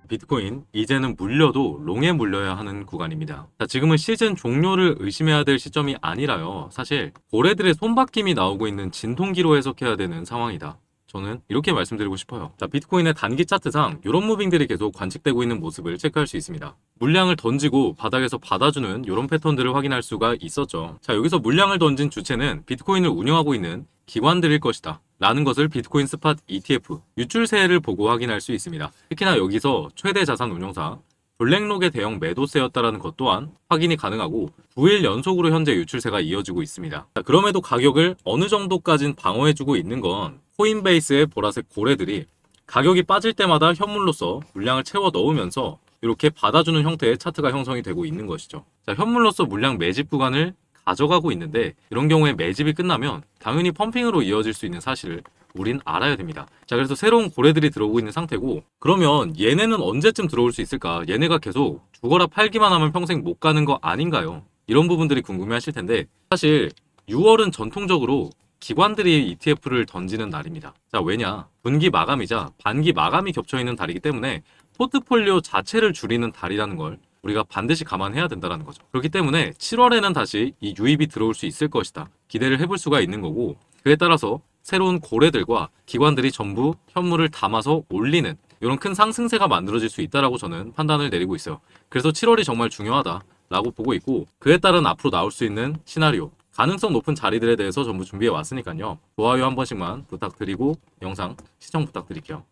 비트코인 이제는 물려도 롱에 물려야 하는 구간입니다. 자, 지금은 시즌 종료를 의심해야 될 시점이 아니라요. 사실 고래들의 손바뀜이 나오고 있는 진통기로 해석해야 되는 상황이다. 저는 이렇게 말씀드리고 싶어요. 자, 비트코인의 단기 차트상 이런 무빙들이 계속 관측되고 있는 모습을 체크할 수 있습니다. 물량을 던지고 바닥에서 받아주는 이런 패턴들을 확인할 수가 있었죠. 자, 여기서 물량을 던진 주체는 비트코인을 운영하고 있는 기관들일 것이다 라는 것을 비트코인 스팟 ETF 유출세를 보고 확인할 수 있습니다. 특히나 여기서 최대 자산 운용사 블랙록의 대형 매도세였다라는 것 또한 확인이 가능하고 9일 연속으로 현재 유출세가 이어지고 있습니다. 자, 그럼에도 가격을 어느 정도까진 방어해주고 있는 건 코인베이스의 보라색 고래들이 가격이 빠질 때마다 현물로서 물량을 채워 넣으면서 이렇게 받아주는 형태의 차트가 형성이 되고 있는 것이죠. 자, 현물로서 물량 매집 구간을 가져가고 있는데 이런 경우에 매집이 끝나면 당연히 펌핑으로 이어질 수 있는 사실을 우린 알아야 됩니다. 자, 그래서 새로운 고래들이 들어오고 있는 상태고, 그러면 얘네는 언제쯤 들어올 수 있을까? 얘네가 계속 죽어라 팔기만 하면 평생 못 가는 거 아닌가요? 이런 부분들이 궁금해 하실 텐데, 사실 6월은 전통적으로 기관들이 ETF를 던지는 날입니다. 자, 왜냐? 분기 마감이자 반기 마감이 겹쳐있는 달이기 때문에 포트폴리오 자체를 줄이는 달이라는 걸 우리가 반드시 감안해야 된다는 거죠. 그렇기 때문에 7월에는 다시 이 유입이 들어올 수 있을 것이다. 기대를 해볼 수가 있는 거고, 그에 따라서 새로운 고래들과 기관들이 전부 현물을 담아서 올리는 이런 큰 상승세가 만들어질 수 있다라고 저는 판단을 내리고 있어요. 그래서 7월이 정말 중요하다라고 보고 있고, 그에 따른 앞으로 나올 수 있는 시나리오, 가능성 높은 자리들에 대해서 전부 준비해 왔으니까요. 좋아요 한 번씩만 부탁드리고 영상 시청 부탁드릴게요.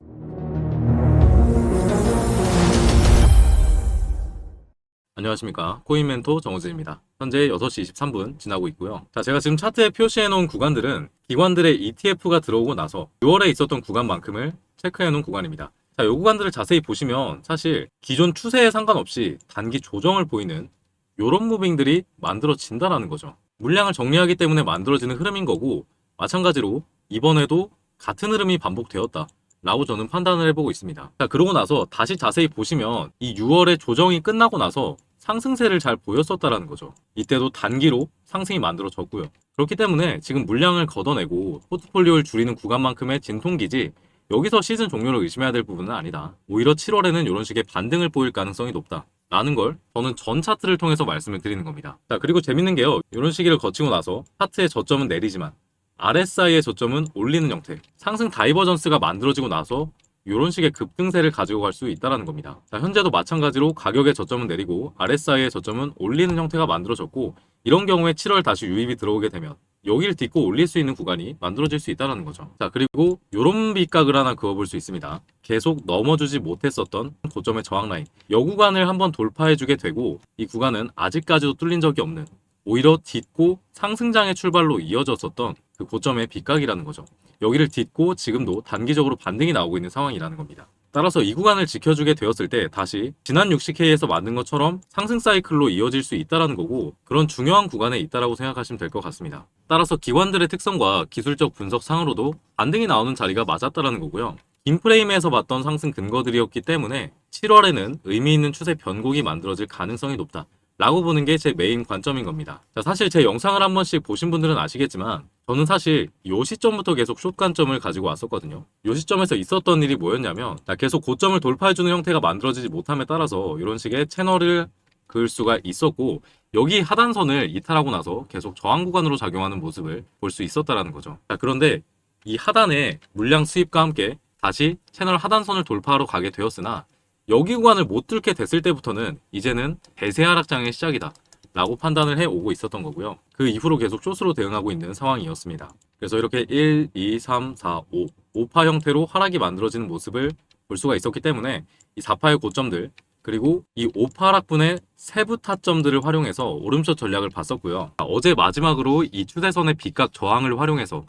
안녕하십니까. 코인멘토 정우진입니다. 현재 6시 23분 지나고 있고요. 자, 제가 지금 차트에 표시해 놓은 구간들은 기관들의 ETF가 들어오고 나서 6월에 있었던 구간만큼을 체크해 놓은 구간입니다. 자, 이 구간들을 자세히 보시면 사실 기존 추세에 상관없이 단기 조정을 보이는 이런 무빙들이 만들어진다라는 거죠. 물량을 정리하기 때문에 만들어지는 흐름인 거고, 마찬가지로 이번에도 같은 흐름이 반복되었다 라고 저는 판단을 해보고 있습니다. 자, 그러고 나서 다시 자세히 보시면 이 6월의 조정이 끝나고 나서 상승세를 잘 보였었다라는 거죠. 이때도 단기로 상승이 만들어졌고요. 그렇기 때문에 지금 물량을 걷어내고 포트폴리오를 줄이는 구간만큼의 진통기지, 여기서 시즌 종료를 의심해야 될 부분은 아니다. 오히려 7월에는 이런 식의 반등을 보일 가능성이 높다 라는 걸 저는 전 차트를 통해서 말씀을 드리는 겁니다. 자, 그리고 재밌는 게요, 이런 시기를 거치고 나서 차트의 저점은 내리지만 RSI의 저점은 올리는 형태, 상승 다이버전스가 만들어지고 나서 이런 식의 급등세를 가지고 갈 수 있다는 겁니다. 자, 현재도 마찬가지로 가격의 저점은 내리고 RSI의 저점은 올리는 형태가 만들어졌고, 이런 경우에 7월 다시 유입이 들어오게 되면 여기를 딛고 올릴 수 있는 구간이 만들어질 수 있다는 거죠. 자, 그리고 이런 밑각을 하나 그어볼 수 있습니다. 계속 넘어주지 못했었던 고점의 저항 라인, 이 구간을 한번 돌파해주게 되고, 이 구간은 아직까지도 뚫린 적이 없는, 오히려 딛고 상승장의 출발로 이어졌었던 그 고점의 빗각이라는 거죠. 여기를 딛고 지금도 단기적으로 반등이 나오고 있는 상황이라는 겁니다. 따라서 이 구간을 지켜주게 되었을 때 다시 지난 60K에서 만든 것처럼 상승 사이클로 이어질 수 있다는 거고, 그런 중요한 구간에 있다라고 생각하시면 될 것 같습니다. 따라서 기관들의 특성과 기술적 분석상으로도 반등이 나오는 자리가 맞았다라는 거고요. 긴 프레임에서 봤던 상승 근거들이었기 때문에 7월에는 의미 있는 추세 변곡이 만들어질 가능성이 높다 라고 보는 게 제 메인 관점인 겁니다. 자, 사실 제 영상을 한 번씩 보신 분들은 아시겠지만, 저는 사실 요 시점부터 계속 숏 관점을 가지고 왔었거든요. 요 시점에서 있었던 일이 뭐였냐면, 계속 고점을 돌파해주는 형태가 만들어지지 못함에 따라서 이런 식의 채널을 그을 수가 있었고, 여기 하단선을 이탈하고 나서 계속 저항 구간으로 작용하는 모습을 볼 수 있었다라는 거죠. 자, 그런데 이 하단에 물량 수입과 함께 다시 채널 하단선을 돌파하러 가게 되었으나, 여기 구간을 못 뚫게 됐을 때부터는 이제는 대세 하락장의 시작이다 라고 판단을 해오고 있었던 거고요. 그 이후로 계속 숏으로 대응하고 있는 상황이었습니다. 그래서 이렇게 1, 2, 3, 4, 5 5파 형태로 하락이 만들어지는 모습을 볼 수가 있었기 때문에 이 4파의 고점들, 그리고 이 5파 하락분의 세부 타점들을 활용해서 오름숏 전략을 봤었고요. 어제 마지막으로 이 추세선의 빗각 저항을 활용해서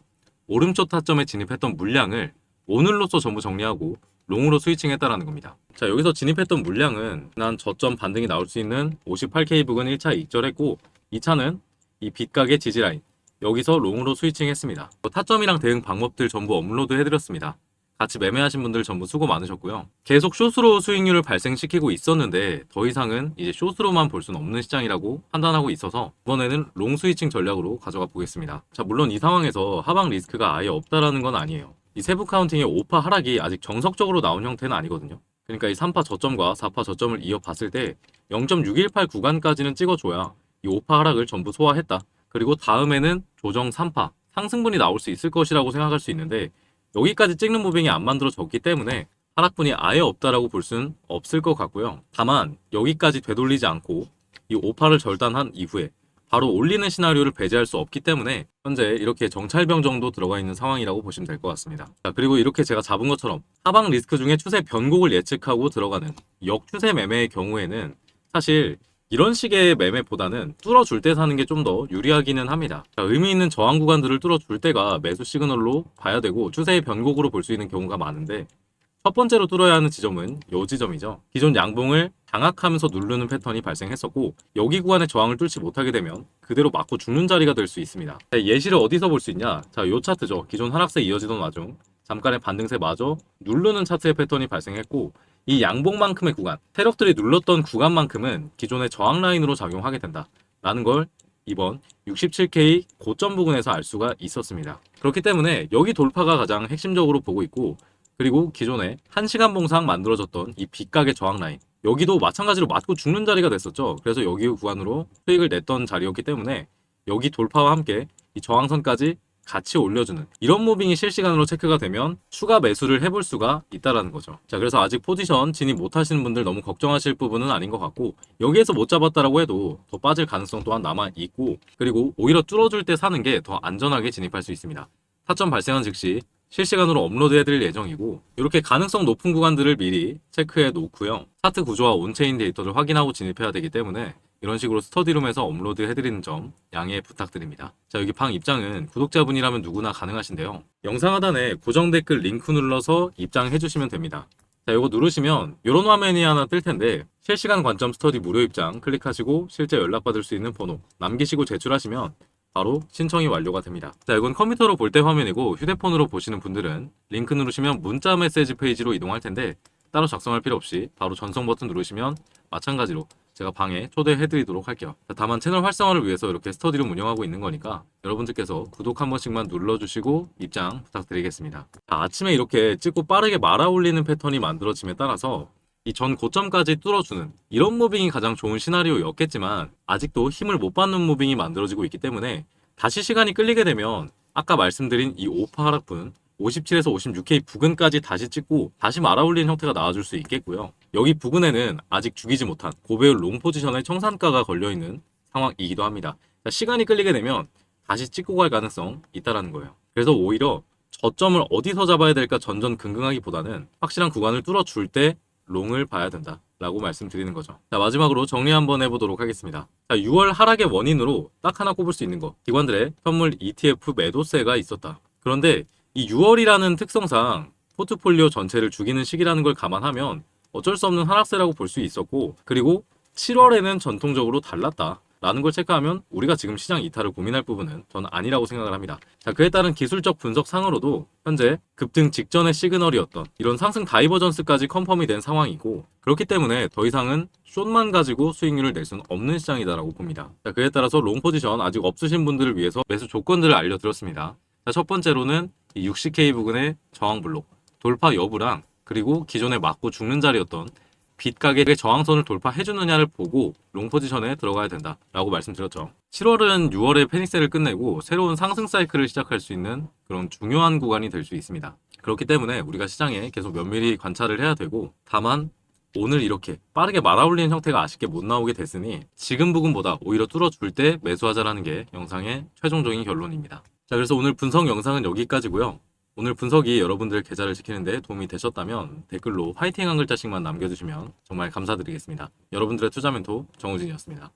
오름숏 타점에 진입했던 물량을 오늘로써 전부 정리하고 롱으로 스위칭했다라는 겁니다. 자, 여기서 진입했던 물량은 난 저점 반등이 나올 수 있는 58K 부근 1차 익절했고, 2차는 이 빗각의 지지라인, 여기서 롱으로 스위칭했습니다. 타점이랑 대응 방법들 전부 업로드 해드렸습니다. 같이 매매하신 분들 전부 수고 많으셨고요. 계속 숏으로 수익률을 발생시키고 있었는데 더 이상은 이제 숏으로만 볼 수는 없는 시장이라고 판단하고 있어서 이번에는 롱 스위칭 전략으로 가져가 보겠습니다. 자, 물론 이 상황에서 하방 리스크가 아예 없다라는 건 아니에요. 이 세부 카운팅의 5파 하락이 아직 정석적으로 나온 형태는 아니거든요. 그러니까 이 3파 저점과 4파 저점을 이어봤을 때 0.618 구간까지는 찍어줘야 이 5파 하락을 전부 소화했다. 그리고 다음에는 조정 3파, 상승분이 나올 수 있을 것이라고 생각할 수 있는데 여기까지 찍는 무빙이 안 만들어졌기 때문에 하락분이 아예 없다라고 볼 수는 없을 것 같고요. 다만 여기까지 되돌리지 않고 이 5파를 절단한 이후에 바로 올리는 시나리오를 배제할 수 없기 때문에 현재 이렇게 정찰병 정도 들어가 있는 상황이라고 보시면 될 것 같습니다. 자, 그리고 이렇게 제가 잡은 것처럼 하방 리스크 중에 추세 변곡을 예측하고 들어가는 역추세 매매의 경우에는 사실 이런 식의 매매보다는 뚫어줄 때 사는 게 좀 더 유리하기는 합니다. 자, 의미 있는 저항 구간들을 뚫어줄 때가 매수 시그널로 봐야 되고 추세의 변곡으로 볼 수 있는 경우가 많은데 첫 번째로 뚫어야 하는 지점은 이 지점이죠. 기존 양봉을 장악하면서 누르는 패턴이 발생했었고 여기 구간의 저항을 뚫지 못하게 되면 그대로 맞고 죽는 자리가 될 수 있습니다. 자, 예시를 어디서 볼 수 있냐? 자, 이 차트죠. 기존 하락세 이어지던 와중 잠깐의 반등세 마저 누르는 차트의 패턴이 발생했고 이 양봉만큼의 구간, 세력들이 눌렀던 구간만큼은 기존의 저항 라인으로 작용하게 된다 라는 걸 이번 67K 고점 부근에서 알 수가 있었습니다. 그렇기 때문에 여기 돌파가 가장 핵심적으로 보고 있고 그리고 기존에 1시간 봉상 만들어졌던 이 빗각의 저항 라인 여기도 마찬가지로 맞고 죽는 자리가 됐었죠. 그래서 여기 구간으로 수익을 냈던 자리였기 때문에 여기 돌파와 함께 이 저항선까지 같이 올려주는 이런 무빙이 실시간으로 체크가 되면 추가 매수를 해볼 수가 있다라는 거죠. 자, 그래서 아직 포지션 진입 못 하시는 분들 너무 걱정하실 부분은 아닌 것 같고 여기에서 못 잡았다라고 해도 더 빠질 가능성 또한 남아 있고 그리고 오히려 뚫어줄 때 사는 게 더 안전하게 진입할 수 있습니다. 타점 발생한 즉시 실시간으로 업로드 해드릴 예정이고 이렇게 가능성 높은 구간들을 미리 체크해 놓고요. 차트 구조와 온체인 데이터를 확인하고 진입해야 되기 때문에 이런 식으로 스터디룸에서 업로드 해드리는 점 양해 부탁드립니다. 자, 여기 방 입장은 구독자분이라면 누구나 가능하신데요. 영상 하단에 고정 댓글 링크 눌러서 입장해 주시면 됩니다. 자, 이거 누르시면 이런 화면이 하나 뜰 텐데 실시간 관점 스터디 무료 입장 클릭하시고 실제 연락받을 수 있는 번호 남기시고 제출하시면 바로 신청이 완료가 됩니다. 자, 이건 컴퓨터로 볼 때 화면이고 휴대폰으로 보시는 분들은 링크 누르시면 문자 메시지 페이지로 이동할 텐데 따로 작성할 필요 없이 바로 전송 버튼 누르시면 마찬가지로 제가 방에 초대해드리도록 할게요. 자, 다만 채널 활성화를 위해서 이렇게 스터디룸 운영하고 있는 거니까 여러분들께서 구독 한 번씩만 눌러주시고 입장 부탁드리겠습니다. 자, 아침에 이렇게 찍고 빠르게 말아 올리는 패턴이 만들어짐에 따라서 이 전 고점까지 뚫어주는 이런 무빙이 가장 좋은 시나리오였겠지만 아직도 힘을 못 받는 무빙이 만들어지고 있기 때문에 다시 시간이 끌리게 되면 아까 말씀드린 이 5파 하락분 57에서 56K 부근까지 다시 찍고 다시 말아올리는 형태가 나와줄 수 있겠고요. 여기 부근에는 아직 죽이지 못한 고배율 롱 포지션의 청산가가 걸려있는 상황이기도 합니다. 시간이 끌리게 되면 다시 찍고 갈 가능성 있다라는 거예요. 그래서 오히려 저점을 어디서 잡아야 될까 전전긍긍하기보다는 확실한 구간을 뚫어줄 때 롱을 봐야 된다 라고 말씀드리는 거죠. 자, 마지막으로 정리 한번 해보도록 하겠습니다. 자, 6월 하락의 원인으로 딱 하나 꼽을 수 있는 거 기관들의 현물 ETF 매도세가 있었다. 그런데 이 6월이라는 특성상 포트폴리오 전체를 죽이는 시기라는 걸 감안하면 어쩔 수 없는 하락세라고 볼 수 있었고 그리고 7월에는 전통적으로 달랐다 라는 걸 체크하면 우리가 지금 시장 이탈을 고민할 부분은 저는 아니라고 생각을 합니다. 자, 그에 따른 기술적 분석상으로도 현재 급등 직전의 시그널이었던 이런 상승 다이버전스까지 컨펌이 된 상황이고 그렇기 때문에 더 이상은 숏만 가지고 수익률을 낼 수는 없는 시장이다라고 봅니다. 자, 그에 따라서 롱 포지션 아직 없으신 분들을 위해서 매수 조건들을 알려드렸습니다. 자, 첫 번째로는 이 60K 부근의 저항 블록 돌파 여부랑 그리고 기존에 맞고 죽는 자리였던 빗가격의 저항선을 돌파해주느냐를 보고 롱 포지션에 들어가야 된다라고 말씀드렸죠. 7월은 6월에 패닉셀을 끝내고 새로운 상승 사이클을 시작할 수 있는 그런 중요한 구간이 될 수 있습니다. 그렇기 때문에 우리가 시장에 계속 면밀히 관찰을 해야 되고 다만 오늘 이렇게 빠르게 말아올리는 형태가 아쉽게 못 나오게 됐으니 지금 부분보다 오히려 뚫어줄 때 매수하자라는 게 영상의 최종적인 결론입니다. 자, 그래서 오늘 분석 영상은 여기까지고요. 오늘 분석이 여러분들 계좌를 지키는데 도움이 되셨다면 댓글로 화이팅 한 글자씩만 남겨주시면 정말 감사드리겠습니다. 여러분들의 투자 멘토 정우진이었습니다.